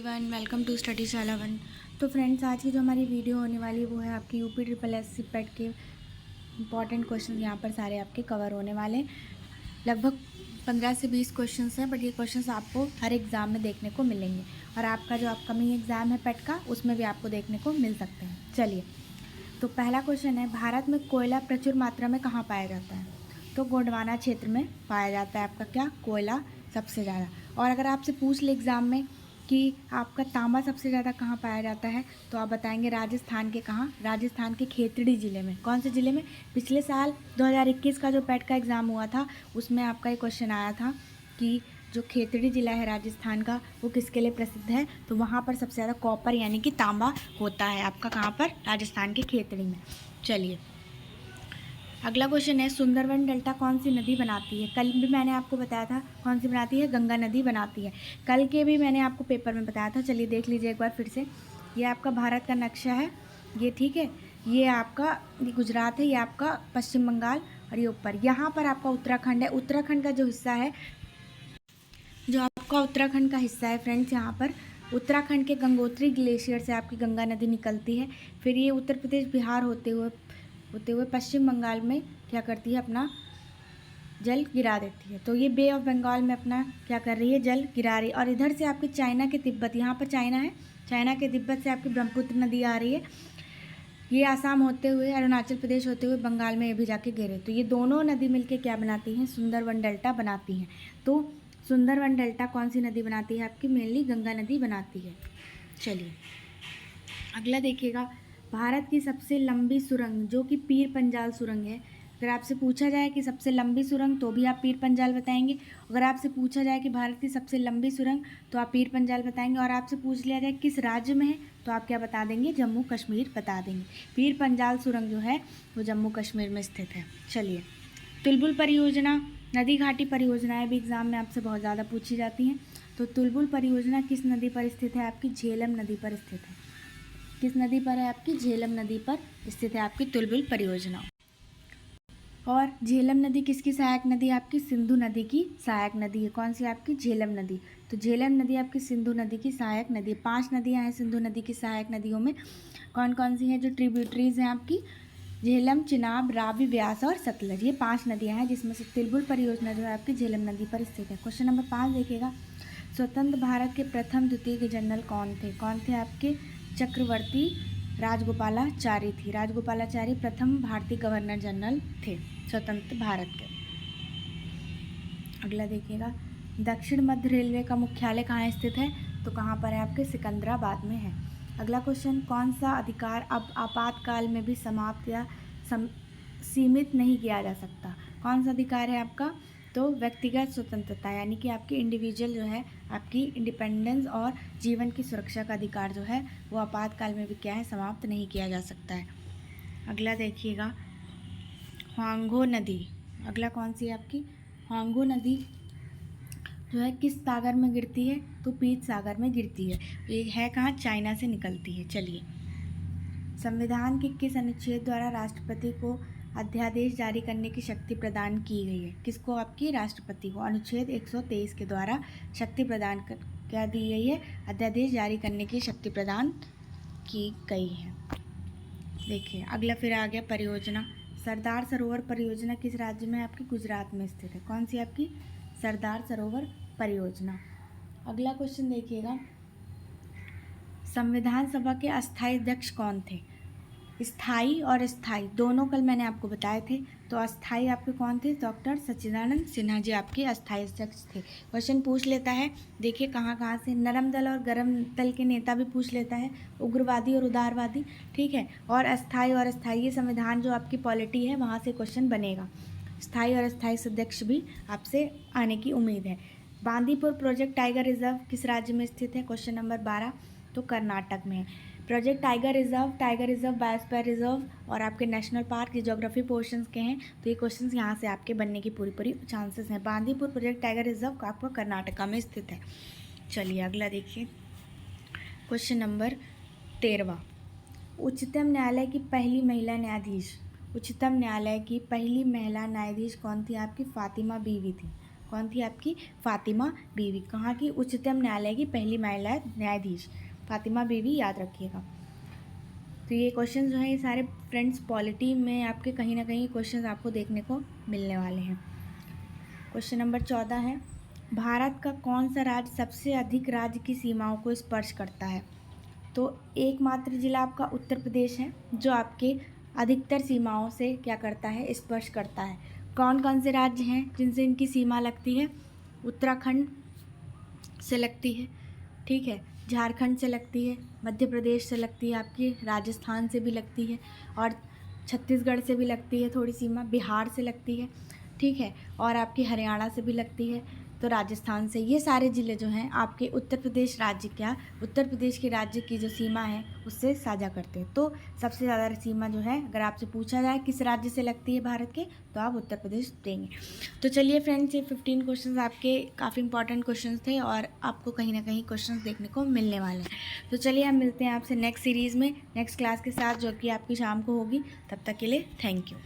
One welcome to study शाला one. तो friends, आज की जो हमारी वीडियो होने वाली वो है आपकी यूपी ट्रिपल एस सी पेट के इंपॉर्टेंट क्वेश्चन। यहाँ पर सारे आपके कवर होने वाले हैं। लगभग 15 से 20 क्वेश्चंस हैं, बट ये क्वेश्चंस आपको हर एग्ज़ाम में देखने को मिलेंगे और आपका जो अपकमिंग एग्ज़ाम है पेट का, उसमें भी आपको देखने को मिल सकते हैं। चलिए, तो पहला क्वेश्चन है, भारत में कोयला प्रचुर मात्रा में कहाँ पाया जाता है? तो गोंडवाना क्षेत्र में पाया जाता है आपका क्या, कोयला सबसे ज़्यादा। और अगर आपसे पूछ ले एग्ज़ाम में कि आपका तांबा सबसे ज़्यादा कहाँ पाया जाता है, तो आप बताएंगे राजस्थान के कहाँ, राजस्थान के खेतड़ी ज़िले में। कौन से ज़िले में? पिछले साल 2021 का जो पेट का एग्ज़ाम हुआ था, उसमें आपका ये क्वेश्चन आया था कि जो खेतड़ी ज़िला है राजस्थान का, वो किसके लिए प्रसिद्ध है? तो वहाँ पर सबसे ज़्यादा कॉपर यानी कि तांबा होता है आपका कहाँ पर? राजस्थान के खेतड़ी में। चलिए, अगला क्वेश्चन है, सुंदरवन डेल्टा कौन सी नदी बनाती है? कल भी मैंने आपको बताया था कौन सी बनाती है, गंगा नदी बनाती है। कल के भी मैंने आपको पेपर में बताया था। चलिए देख लीजिए एक बार फिर से। ये आपका भारत का नक्शा है, ये ठीक है। ये आपका ये गुजरात है, ये आपका पश्चिम बंगाल, और ये ऊपर यहाँ पर आपका उत्तराखंड है। उत्तराखंड का जो हिस्सा है, जो आपका उत्तराखंड का हिस्सा है फ्रेंड्स, यहाँ पर उत्तराखंड के गंगोत्री ग्लेशियर से आपकी गंगा नदी निकलती है। फिर ये उत्तर प्रदेश बिहार होते हुए पश्चिम बंगाल में क्या करती है, अपना जल गिरा देती है। तो ये बे ऑफ बंगाल में अपना क्या कर रही है, जल गिरा रही है। और इधर से आपके चाइना के तिब्बत, यहाँ पर चाइना है, चाइना के तिब्बत से आपकी ब्रह्मपुत्र नदी आ रही है। ये आसाम होते हुए, अरुणाचल प्रदेश होते हुए बंगाल में ये भी जाके गिरे। तो ये दोनों नदी मिलके क्या बनाती हैं, सुंदरवन डेल्टा बनाती हैं। तो सुंदरवन डेल्टा कौन सी नदी बनाती है आपकी? मेनली गंगा नदी बनाती है। चलिए, अगला देखिएगा, भारत की सबसे लंबी सुरंग जो कि पीर पंजाल सुरंग है। अगर आपसे पूछा जाए कि सबसे लंबी सुरंग, तो भी आप पीर पंजाल बताएंगे। अगर आपसे पूछा जाए कि भारत की सबसे लंबी सुरंग, तो आप पीर पंजाल बताएंगे। और आपसे पूछ लिया जाए किस राज्य में है, तो आप क्या बता देंगे, जम्मू कश्मीर बता देंगे। पीर पंजाल सुरंग जो है वो जम्मू कश्मीर में स्थित है। चलिए, तुलबुल परियोजना, नदी घाटी परियोजनाएं भी एग्जाम में आपसे बहुत ज़्यादा पूछी जाती हैं। तो तुलबुल परियोजना किस नदी पर स्थित है आपकी? झेलम नदी पर स्थित है। किस नदी पर है आपकी? झेलम नदी पर स्थित है आपकी तुलबुल परियोजना। और झेलम नदी किसकी सहायक नदी है आपकी? सिंधु नदी की सहायक नदी है। कौन सी आपकी? झेलम नदी। तो झेलम नदी आपकी सिंधु नदी की सहायक नदी। 5 नदियां हैं सिंधु नदी की सहायक नदियों में। कौन कौन सी हैं जो ट्रिब्यूटरीज हैं आपकी? झेलम, चिनाब, रावी, व्यास और सतलज। ये 5 नदियां हैं, जिसमें से तुलबुल परियोजना जो है आपकी झेलम नदी पर स्थित है। क्वेश्चन नंबर 5 देखिएगा, स्वतंत्र भारत के प्रथम द्वितीय के जनरल कौन थे? कौन थे आपके? चक्रवर्ती राजगोपालाचारी थी। राजगोपालाचारी प्रथम भारतीय गवर्नर जनरल थे स्वतंत्र भारत के। अगला देखिएगा, दक्षिण मध्य रेलवे का मुख्यालय कहाँ स्थित है? तो कहाँ पर है आपके? सिकंदराबाद में है। अगला क्वेश्चन, कौन सा अधिकार अब आपातकाल में भी समाप्त या सीमित नहीं किया जा सकता? कौन सा अधिकार है आपका? तो व्यक्तिगत स्वतंत्रता, यानी कि आपकी इंडिविजुअल जो है, आपकी इंडिपेंडेंस और जीवन की सुरक्षा का अधिकार जो है वो आपातकाल में भी क्या है, समाप्त नहीं किया जा सकता है। अगला देखिएगा, होंगो नदी, अगला कौन सी है आपकी? होंगो नदी जो है किस सागर में गिरती है? तो पीत सागर में गिरती है। ये है कहाँ? चाइना से निकलती है। चलिए, संविधान के किस अनुच्छेद द्वारा राष्ट्रपति को अध्यादेश जारी करने की शक्ति प्रदान की गई है? किसको? आपकी राष्ट्रपति को। अनुच्छेद 123 के द्वारा शक्ति प्रदान क्या दी गई है? अध्यादेश जारी करने की शक्ति प्रदान की गई है। देखिए, अगला फिर आ गया परियोजना। सरदार सरोवर परियोजना किस राज्य में है आपकी? गुजरात में स्थित है। कौन सी आपकी? सरदार सरोवर परियोजना। अगला क्वेश्चन देखिएगा, संविधान सभा के अस्थायी अध्यक्ष कौन थे? स्थायी और स्थायी दोनों कल मैंने आपको बताए थे। तो अस्थायी आपके कौन थे? डॉक्टर सच्चिदानंद सिन्हा जी आपके अस्थायी अध्यक्ष थे। क्वेश्चन पूछ लेता है, देखिए कहाँ कहाँ से, नरम दल और गरम दल के नेता भी पूछ लेता है, उग्रवादी और उदारवादी, ठीक है। और अस्थायी और अस्थायी, ये संविधान जो आपकी पॉलिटी है वहाँ से क्वेश्चन बनेगा। स्थायी और अस्थायी अध्यक्ष भी आपसे आने की उम्मीद है। बांदीपुर प्रोजेक्ट टाइगर रिजर्व किस राज्य में स्थित है? क्वेश्चन नंबर 12, तो कर्नाटक में है। Project tiger reserve, biosphere reserve और आपके नेशनल पार्क, ये ज्योग्राफी पोर्शंस के हैं। तो ये क्वेश्चंस यहाँ से आपके बनने की पूरी चांसेस हैं। बांदीपुर प्रोजेक्ट टाइगर रिजर्व का आपका कर्नाटका में स्थित है। चलिए, अगला देखिए, क्वेश्चन नंबर 13, उच्चतम न्यायालय की पहली महिला न्यायाधीश, उच्चतम न्यायालय की पहली महिला न्यायाधीश कौन थी आपकी? फातिमा बीवी थी। कौन थी आपकी? फातिमा बीवी। कहाँ की? उच्चतम न्यायालय की पहली महिला न्यायाधीश फातिमा बीवी, याद रखिएगा। तो ये क्वेश्चन जो है ये सारे फ्रेंड्स पॉलिटी में आपके कहीं ना कहीं क्वेश्चन आपको देखने को मिलने वाले हैं। क्वेश्चन नंबर 14 है, भारत का कौन सा राज्य सबसे अधिक राज्य की सीमाओं को स्पर्श करता है? तो एकमात्र जिला आपका उत्तर प्रदेश है जो आपके अधिकतर सीमाओं से क्या करता है? स्पर्श करता है। कौन कौन से राज्य हैं जिनसे इनकी सीमा लगती है? उत्तराखंड से लगती है, ठीक है, झारखंड से लगती है, मध्य प्रदेश से लगती है, आपकी राजस्थान से भी लगती है, और छत्तीसगढ़ से भी लगती है थोड़ी सीमा, बिहार से लगती है, ठीक है, और आपकी हरियाणा से भी लगती है, तो राजस्थान से। ये सारे ज़िले जो हैं आपके उत्तर प्रदेश राज्य उत्तर प्रदेश के राज्य की जो सीमा है उससे साझा करते हैं। तो सबसे ज़्यादा सीमा जो है अगर आपसे पूछा जाए किस राज्य से लगती है भारत के, तो आप उत्तर प्रदेश देंगे। तो चलिए फ्रेंड्स, ये 15 क्वेश्चंस आपके काफ़ी इंपॉर्टेंट क्वेश्चंस थे और आपको कहीं ना कहीं क्वेश्चंस देखने को मिलने वाले हैं। तो चलिए हम मिलते हैं आपसे नेक्स्ट सीरीज़ में, नेक्स्ट क्लास के साथ, जो कि आपकी शाम को होगी। तब तक के लिए थैंक यू।